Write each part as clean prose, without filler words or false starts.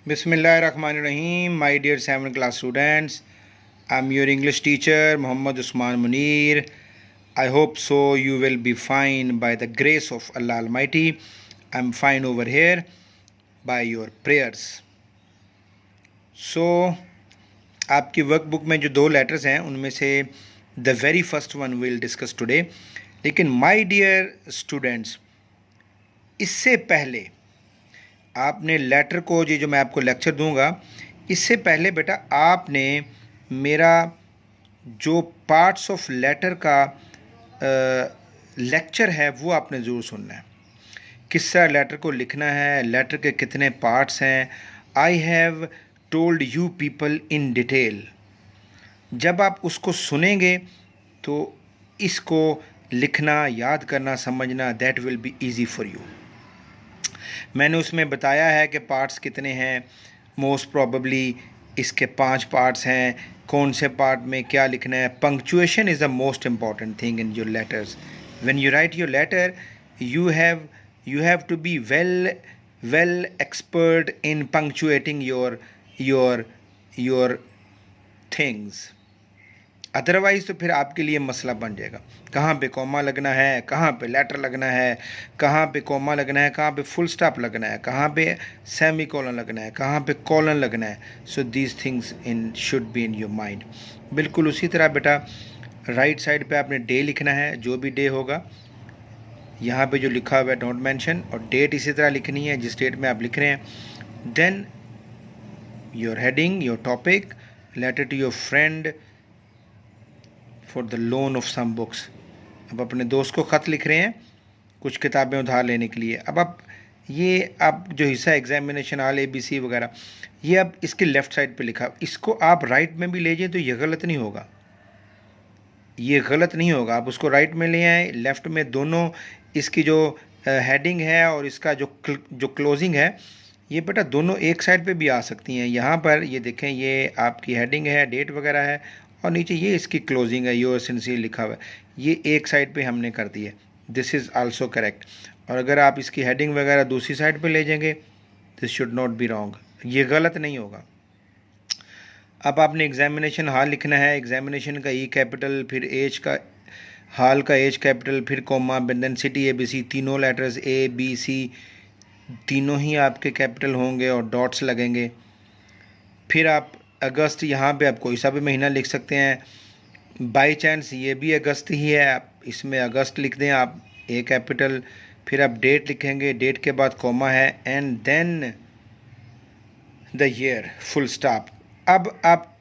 Bismillahirrahmanirrahim. My dear 7th class students, I'm your English teacher Muhammad Usman Munir. I hope so you will be fine by the grace of Allah Almighty. I'm fine over here by your prayers. So आपकी workbook में जो 2 letters हैं उनमें से the very first one will discuss today. लेकिन my dear students, इससे पहले आपने लेटर को जो मैं आपको लेक्चर दूंगा, इससे पहले बेटा आपने मेरा जो पार्ट्स ऑफ लेटर का लेक्चर है वो आपने ज़रूर सुनना है. किस तरह लेटर को लिखना है, लेटर के कितने पार्ट्स हैं. I have told you people in detail. जब आप उसको सुनेंगे तो इसको लिखना, याद करना, समझना that will be easy for you. मैंने उसमें बताया है कि पार्ट्स कितने हैं. मोस्ट प्रॉबली इसके 5 पार्ट्स हैं. कौन से पार्ट में क्या लिखना है. Punctuation is the most important thing in your letters. When you write your letter you have to be well expert in punctuating your things. Otherwise तो फिर आपके लिए मसला बन जाएगा. कहाँ पे कॉमा लगना है, कहाँ पे लेटर लगना है, कहाँ पे कॉमा लगना है, कहाँ पे फुल स्टॉप लगना है, कहाँ पे सेमी कॉलन लगना है, कहाँ पे कॉलन लगना है. So these things should be in your mind. बिल्कुल उसी तरह बेटा राइट साइड पे आपने डे लिखना है. जो भी डे होगा यहाँ पे जो लिखा हुआ है डोंट मेंशन, और डेट इसी तरह लिखनी है जिस डेट में आप लिख रहे हैं. Then your heading, your topic, letter to your friend for the loan of some books. अब अपने दोस्त को ख़त लिख रहे हैं कुछ किताबें उधार लेने के लिए. अब आप ये आप जो हिस्सा एग्जामिनेशन ऑल ABC वगैरह, ये अब इसके लेफ़्ट साइड पे लिखा. इसको आप राइट में भी ले जाएं तो ये गलत नहीं होगा, ये गलत नहीं होगा. आप उसको राइट में ले आएँ, लेफ़्ट में. दोनों इसकी जो हेडिंग है और इसका जो क्लोजिंग है, ये बेटा दोनों एक साइड पे भी आ सकती हैं. यहाँ पर ये देखें, ये आपकी हेडिंग है, डेट वगैरह है, और नीचे ये इसकी क्लोजिंग है, योर सिंसियर लिखा हुआ है. ये एक साइड पे हमने कर दी है. This is also correct. और अगर आप इसकी हेडिंग वगैरह दूसरी साइड पे ले जाएंगे, this should not be wrong, ये गलत नहीं होगा. अब आपने एग्जामिनेशन हॉल लिखना है. एग्जामिनेशन का E कैपिटल, फिर एच का, हॉल का H कैपिटल, फिर कॉमा, देन सिटी ABC. तीनों लेटर्स ABC तीनों ही आपके कैपिटल होंगे और डॉट्स लगेंगे. फिर आप अगस्त, यहाँ पे आप कोई सा भी महीना लिख सकते हैं. बाई चांस ये भी अगस्त ही है, आप इसमें अगस्त लिख दें आप, A कैपिटल. फिर आप डेट लिखेंगे, डेट के बाद कॉमा है, and then the year, full stop. अब आप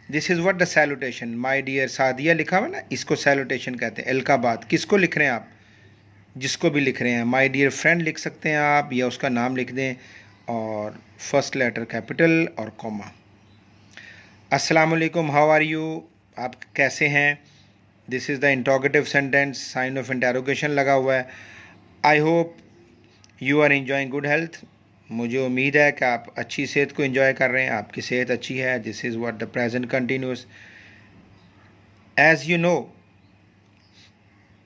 this is what the salutation. My dear Sadia लिखा हुआ ना, इसको सैल्यूटेशन कहते हैं. एल का बाद किसको लिख रहे हैं आप, जिसको भी लिख रहे हैं. माय डियर फ्रेंड लिख सकते हैं आप, या उसका नाम लिख दें, और फर्स्ट लेटर कैपिटल और कॉमा. अस्सलाम वालेकुम, हाउ आर यू, आप कैसे हैं. This is the interrogative sentence, sign of interrogation लगा हुआ है. I hope you are enjoying good health. मुझे उम्मीद है कि आप अच्छी सेहत को एंजॉय कर रहे हैं, आपकी सेहत अच्छी है. This is what the present continuous. As you know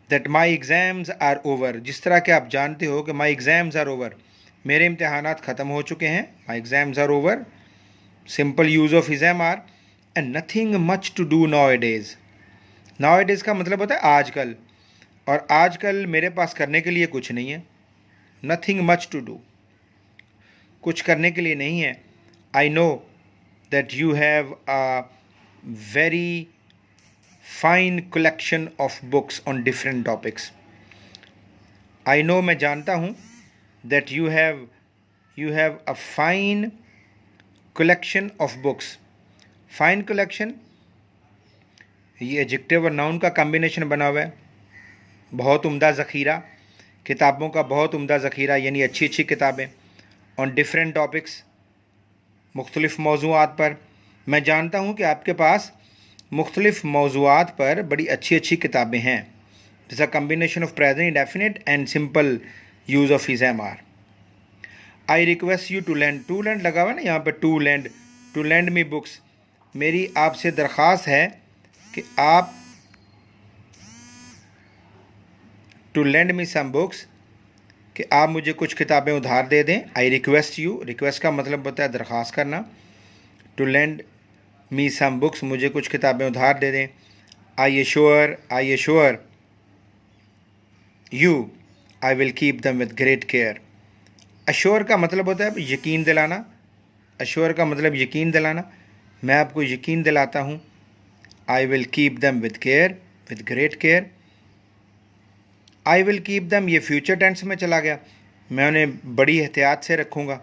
that my exams are over. जिस तरह के आप जानते हो कि माई एग्ज़ाम्स आर ओवर, मेरे इम्तहानात ख़त्म हो चुके हैं. My exams are over. Simple use of is am are. And nothing much to do nowadays. Nowadays का मतलब होता है आजकल, और आजकल मेरे पास करने के लिए कुछ नहीं है. नथिंग मच टू डू, कुछ करने के लिए नहीं है. I know that you have a very fine collection of books on different topics. I know, मैं जानता हूँ, that you have a fine collection of books. Fine collection, ये एडजेक्टिव और नाउन का कॉम्बिनेशन बना हुआ है. बहुत उम्दा ज़ख़ीरा, किताबों का बहुत उम्दा ज़ख़ीरा, यानी अच्छी अच्छी किताबें ऑन डिफरेंट टॉपिक्स, मुख्तलिफ़ मौज़ूआत पर. मैं जानता हूँ कि आपके पास मुख्तलिफ़ मौज़ूआत पर बड़ी अच्छी अच्छी किताबें हैं. This a combination of present indefinite and simple use of is am are. I request you to lend. To lend लगा हुआ ना यहाँ पर, टू लेंड मी बुक्स. मेरी आपसे दरख्वास्त है कि आप to lend me some books, कि आप मुझे कुछ किताबें उधार दे दें। आई रिक्वेस्ट यू, रिक्वेस्ट का मतलब होता है दरख्वास्त करना। To lend me some books, मुझे कुछ किताबें उधार दे दें। I assure you I will keep them with great care. Assure का मतलब होता है यकीन दिलाना। अश्योर का मतलब यकीन दिलाना, मैं आपको यकीन दिलाता हूँ। आई will keep them with care, with great care. I will keep दम, ये फ्यूचर टेंस में चला गया, मैं उन्हें बड़ी एहतियात से रखूँगा।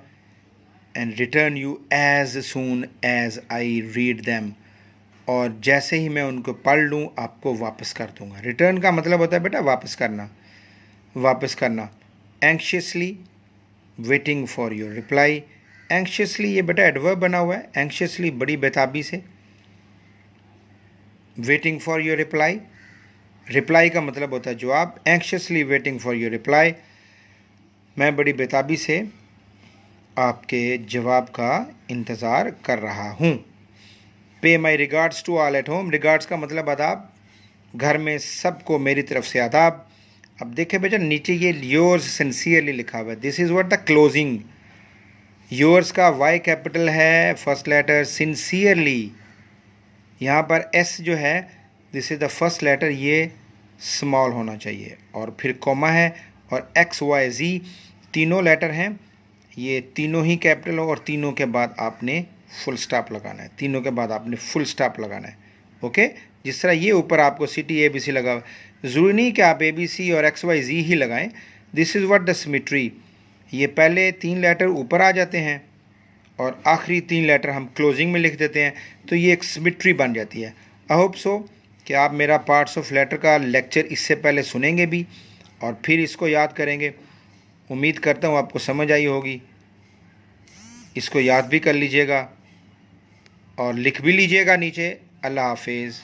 And return you as soon as I read them, और जैसे ही मैं उनको पढ़ लूँ आपको वापस कर दूँगा। रिटर्न का मतलब होता है बेटा वापस करना, वापस करना। Anxiously waiting for your reply. Anxiously ये बेटा एडवर्ब बना हुआ है, एंक्शियसली बड़ी बेताबी से। Waiting for your reply, reply का मतलब होता है जवाब। Anxiously waiting for your reply, मैं बड़ी बेताबी से आपके जवाब का इंतज़ार कर रहा हूँ। Pay my regards to all at home, regards का मतलब आदाब, घर में सबको मेरी तरफ से आदाब। अब देखें बेटा नीचे ये योर्स सिंसियरली लिखा हुआ है, this is what the closing. Yours का वाई कैपिटल है, फर्स्ट लेटर। सिंसियरली यहाँ पर एस जो है, this is the first letter, ये स्मॉल होना चाहिए, और फिर कॉमा है, और एक्स वाई जी तीनों लेटर हैं, ये तीनों ही कैपिटल हो, और तीनों के बाद आपने फुल स्टॉप लगाना है, तीनों के बाद आपने फुल स्टॉप लगाना है। ओके, जिस तरह ये ऊपर आपको सिटी ए बी सी लगा हुआ, ज़रूरी नहीं कि आप ए बी सी और एक्स वाई जी ही लगाएं। This is what the symmetry, ये पहले 3 लेटर ऊपर आ जाते हैं और आखिरी 3 लेटर हम क्लोजिंग में लिख देते हैं, तो ये एक सिमेट्री बन जाती है। आई होप सो कि आप मेरा पार्ट्स ऑफ लेटर का लेक्चर इससे पहले सुनेंगे भी और फिर इसको याद करेंगे। उम्मीद करता हूँ आपको समझ आई होगी। इसको याद भी कर लीजिएगा और लिख भी लीजिएगा नीचे। अल्लाह हाफिज़।